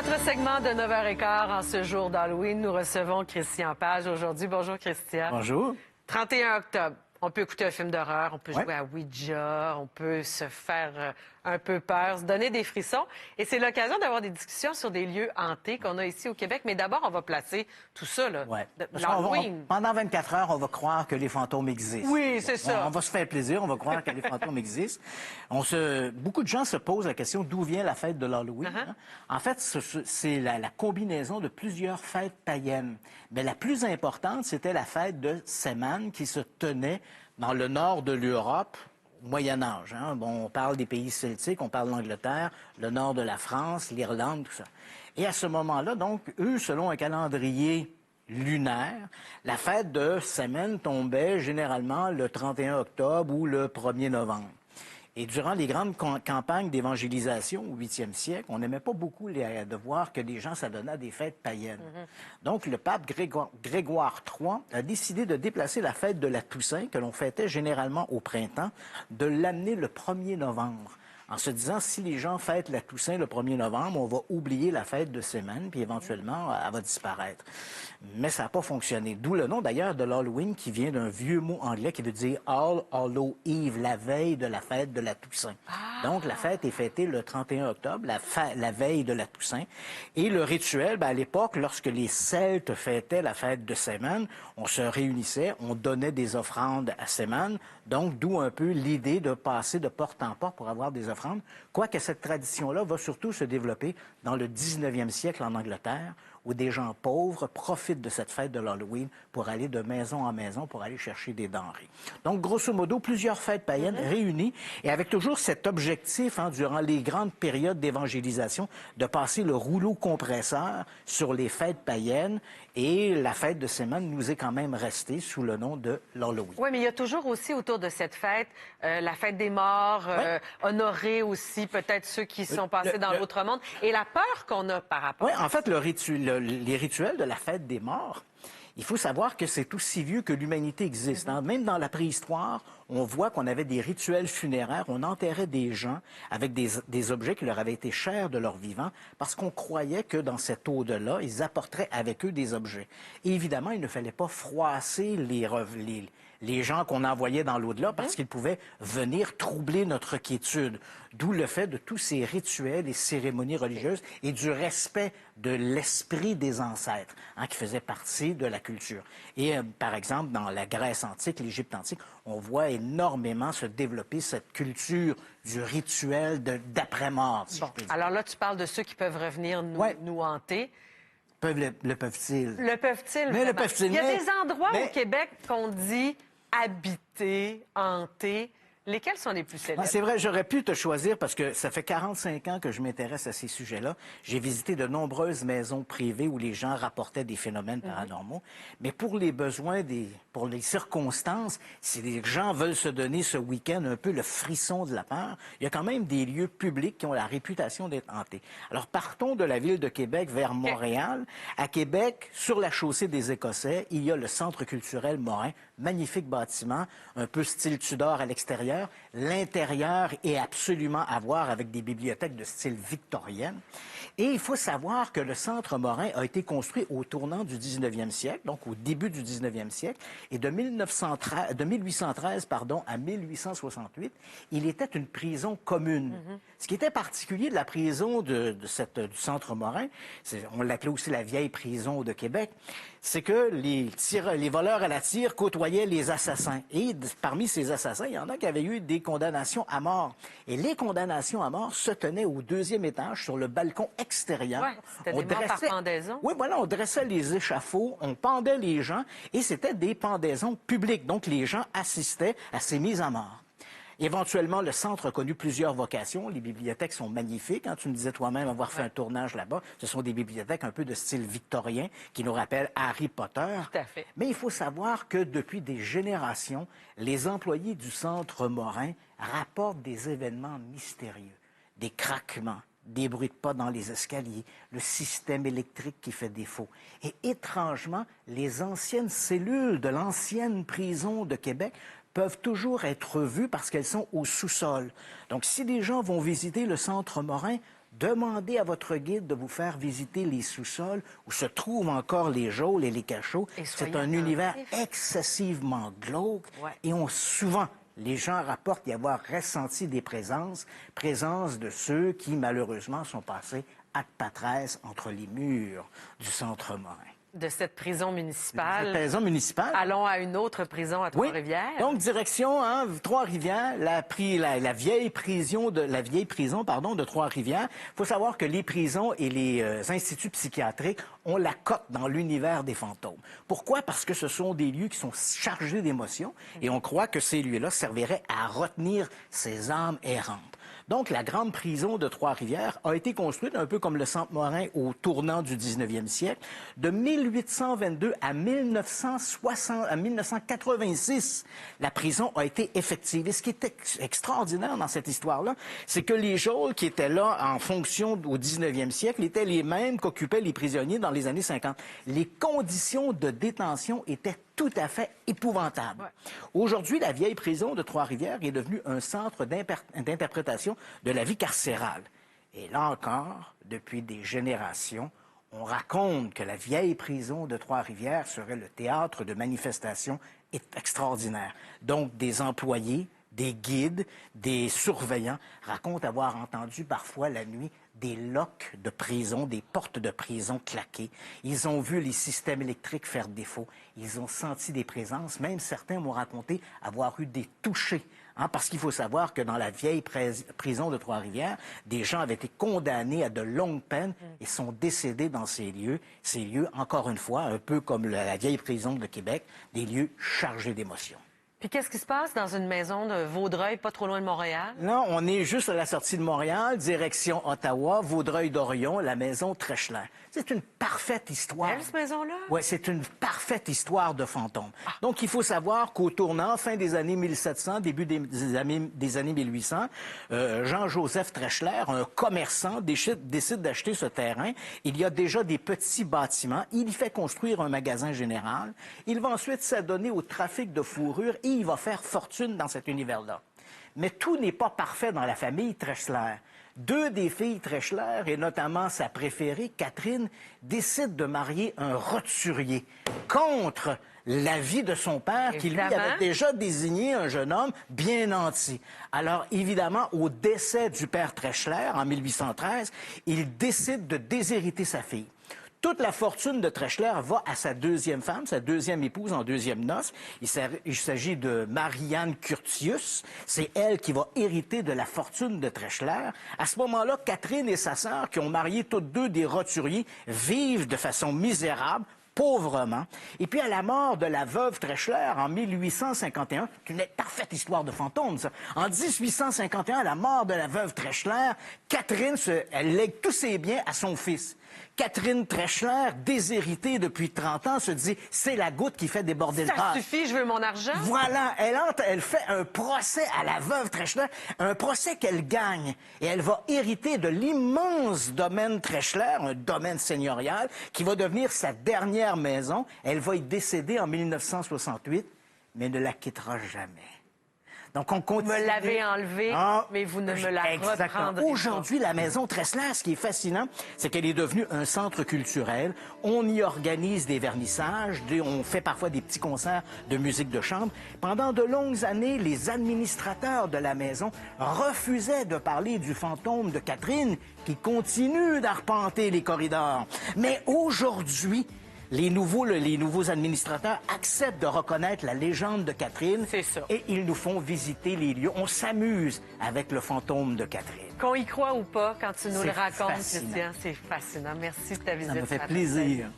notre segment de 9h15, en ce jour d'Halloween, nous recevons Christian Page aujourd'hui. Bonjour, Christian. Bonjour. 31 octobre. On peut écouter un film d'horreur, on peut jouer à Ouija, on peut se faire un peu peur, se donner des frissons. Et c'est l'occasion d'avoir des discussions sur des lieux hantés qu'on a ici au Québec. Mais d'abord, on va placer tout ça, là. L'Halloween. Pendant 24 heures, on va croire que les fantômes existent. Oui, c'est ça. On va se faire plaisir, on va croire que les fantômes existent. Beaucoup de gens se posent la question d'où vient la fête de l'Halloween. Hein? En fait, c'est la combinaison de plusieurs fêtes païennes. Mais la plus importante, c'était la fête de Samhain qui se tenait dans le nord de l'Europe, au Moyen Âge. Hein? Bon, on parle des pays celtiques, on parle de l'Angleterre, le nord de la France, l'Irlande, tout ça. Et à ce moment-là, donc, eux, selon un calendrier lunaire, la fête de Samhain tombait généralement le 31 octobre ou le 1er novembre. Et durant les grandes campagnes d'évangélisation au 8e siècle, on n'aimait pas beaucoup de voir que les gens s'adonnaient à des fêtes païennes. Donc, le pape Grégoire III a décidé de déplacer la fête de la Toussaint, que l'on fêtait généralement au printemps, de l'amener le 1er novembre. En se disant, si les gens fêtent la Toussaint le 1er novembre, on va oublier la fête de Samhain, puis éventuellement, elle va disparaître. Mais ça n'a pas fonctionné. D'où le nom, d'ailleurs, de l'Halloween, qui vient d'un vieux mot anglais qui veut dire All Hallow Eve, la veille de la fête de la Toussaint. Donc, la fête est fêtée le 31 octobre, la veille de la Toussaint. Et le rituel, à l'époque, lorsque les Celtes fêtaient la fête de Samhain, on se réunissait, on donnait des offrandes à Samhain. Donc, d'où un peu l'idée de passer de porte en porte pour avoir des offrandes. Quoique cette tradition-là va surtout se développer dans le 19e siècle en Angleterre, où des gens pauvres profitent de cette fête de l'Halloween pour aller de maison en maison, pour aller chercher des denrées. Donc, grosso modo, plusieurs fêtes païennes réunies, et avec toujours cet objectif, durant les grandes périodes d'évangélisation, de passer le rouleau compresseur sur les fêtes païennes, et la fête de Samhain nous est quand même restée sous le nom de l'Halloween. Oui, mais il y a toujours aussi autour de cette fête, la fête des morts, honorer aussi peut-être ceux qui sont passés dans l'autre monde, et la peur qu'on a par rapport à ça. En fait, les rituels de la fête des morts, il faut savoir que c'est aussi vieux que l'humanité existe. Même dans la préhistoire, on voit qu'on avait des rituels funéraires, on enterrait des gens avec des objets qui leur avaient été chers de leur vivant, parce qu'on croyait que dans cet au-delà, ils apporteraient avec eux des objets. Et évidemment, il ne fallait pas froisser les gens qu'on envoyait dans l'au-delà parce qu'ils pouvaient venir troubler notre quiétude. D'où le fait de tous ces rituels et cérémonies religieuses et du respect de l'esprit des ancêtres, qui faisait partie de la culture. Et par exemple, dans la Grèce antique, l'Égypte antique, on voit énormément se développer cette culture du rituel d'après-mort. Si alors là, tu parles de ceux qui peuvent revenir nous hanter. Le peuvent-ils? Le peuvent-ils? Mais le peuvent-ils? Il y a des endroits au Québec qu'on dit habiter, hanter. Lesquels sont les plus célèbres? C'est vrai, j'aurais pu te choisir parce que ça fait 45 ans que je m'intéresse à ces sujets-là. J'ai visité de nombreuses maisons privées où les gens rapportaient des phénomènes paranormaux. Mais pour les besoins, pour les circonstances, si les gens veulent se donner ce week-end un peu le frisson de la peur, il y a quand même des lieux publics qui ont la réputation d'être hantés. Alors, partons de la ville de Québec vers Montréal. À Québec, sur la chaussée des Écossais, il y a le Centre culturel Morin, magnifique bâtiment, un peu style Tudor à l'extérieur. L'intérieur est absolument à voir avec des bibliothèques de style victorienne. Et il faut savoir que le Centre Morin a été construit au tournant du 19e siècle, donc au début du 19e siècle, et de 1813 à 1868, il était une prison commune. Ce qui était particulier de la prison du Centre Morin, on l'appelait aussi la vieille prison de Québec, c'est que les voleurs à la tire côtoyaient les assassins. Et parmi ces assassins, il y en a qui avaient eu des condamnations à mort. Et les condamnations à mort se tenaient au 2e étage, sur le balcon extérieur. Ouais, c'était des morts par pendaison. Oui, voilà, on dressait les échafauds, on pendait les gens, et c'était des pendaisons publiques. Donc, les gens assistaient à ces mises à mort. Éventuellement, le centre a connu plusieurs vocations. Les bibliothèques sont magnifiques. Tu me disais toi-même avoir fait un tournage là-bas. Ce sont des bibliothèques un peu de style victorien qui nous rappellent Harry Potter. Tout à fait. Mais il faut savoir que depuis des générations, les employés du Centre Morin rapportent des événements mystérieux, des craquements, des bruits de pas dans les escaliers, le système électrique qui fait défaut. Et étrangement, les anciennes cellules de l'ancienne prison de Québec peuvent toujours être vues parce qu'elles sont au sous-sol. Donc, si des gens vont visiter le Centre Morin, demandez à votre guide de vous faire visiter les sous-sols où se trouvent encore les geôles et les cachots. C'est un univers excessivement glauque et souvent, les gens rapportent y avoir ressenti des présences de ceux qui, malheureusement, sont passés à patresse entre les murs du centre Morin. De cette prison municipale. Allons à une autre prison à Trois-Rivières. Oui. Donc, direction Trois-Rivières, la vieille prison de Trois-Rivières. Il faut savoir que les prisons et les instituts psychiatriques ont la cote dans l'univers des fantômes. Pourquoi? Parce que ce sont des lieux qui sont chargés d'émotions et on croit que ces lieux-là serviraient à retenir ces âmes errantes. Donc, la grande prison de Trois-Rivières a été construite un peu comme le Centre Morin au tournant du 19e siècle. De 1822 à 1986, la prison a été effective. Et ce qui est extraordinaire dans cette histoire-là, c'est que les geôles qui étaient là en fonction au 19e siècle étaient les mêmes qu'occupaient les prisonniers dans les années 50. Les conditions de détention étaient tout à fait épouvantable. Ouais. Aujourd'hui, la vieille prison de Trois-Rivières est devenue un centre d'interprétation de la vie carcérale. Et là encore, depuis des générations, on raconte que la vieille prison de Trois-Rivières serait le théâtre de manifestations extraordinaires. Donc, des employés, des guides, des surveillants racontent avoir entendu parfois la nuit des locks de prison, des portes de prison claquer. Ils ont vu les systèmes électriques faire défaut. Ils ont senti des présences. Même certains m'ont raconté avoir eu des touchés. Parce qu'il faut savoir que dans la vieille prison de Trois-Rivières, des gens avaient été condamnés à de longues peines et sont décédés dans ces lieux. Ces lieux, encore une fois, un peu comme la vieille prison de Québec, des lieux chargés d'émotions. Puis qu'est-ce qui se passe dans une maison de Vaudreuil, pas trop loin de Montréal? Non, on est juste à la sortie de Montréal, direction Ottawa, Vaudreuil-Dorion, la maison Treschler. C'est une parfaite histoire. Belle, cette maison-là? Oui, c'est une parfaite histoire de fantômes. Donc, il faut savoir qu'au tournant, fin des années 1700, début des années 1800, Jean-Joseph Treschler, un commerçant, décide d'acheter ce terrain. Il y a déjà des petits bâtiments. Il y fait construire un magasin général. Il va ensuite s'adonner au trafic de fourrure et il va faire fortune dans cet univers-là. Mais tout n'est pas parfait dans la famille Treschler. Deux des filles Treschler, et notamment sa préférée, Catherine, décident de marier un roturier contre l'avis de son père, qui lui avait déjà désigné un jeune homme bien nanti. Alors, évidemment, au décès du père Treschler, en 1813, il décide de déshériter sa fille. Toute la fortune de Treschler va à sa deuxième femme, sa deuxième épouse en deuxième noces. Il s'agit de Marianne Curtius. C'est elle qui va hériter de la fortune de Treschler. À ce moment-là, Catherine et sa sœur, qui ont marié toutes deux des roturiers, vivent de façon misérable, pauvrement. Et puis, à la mort de la veuve Treschler en 1851, c'est une parfaite histoire de fantôme, ça. En 1851, à la mort de la veuve Treschler, Catherine, elle lègue tous ses biens à son fils. Catherine Treschler, déshéritée depuis 30 ans, se dit « c'est la goutte qui fait déborder le vase ». Ça suffit, je veux mon argent. Voilà, elle fait un procès à la veuve Treschler, un procès qu'elle gagne. Et elle va hériter de l'immense domaine Treschler, un domaine seigneurial, qui va devenir sa dernière maison. Elle va y décéder en 1968, mais ne la quittera jamais. Donc, on continue. Vous me l'avez enlevée, mais vous ne me la reprendrez pas. Aujourd'hui, la maison Treschler, ce qui est fascinant, c'est qu'elle est devenue un centre culturel. On y organise des vernissages, on fait parfois des petits concerts de musique de chambre. Pendant de longues années, les administrateurs de la maison refusaient de parler du fantôme de Catherine qui continue d'arpenter les corridors. Mais aujourd'hui, les nouveaux administrateurs acceptent de reconnaître la légende de Catherine. C'est ça. Et ils nous font visiter les lieux. On s'amuse avec le fantôme de Catherine. Qu'on y croit ou pas, quand tu nous le racontes, Christian, c'est fascinant. Merci de ta visite. Ça me fait plaisir.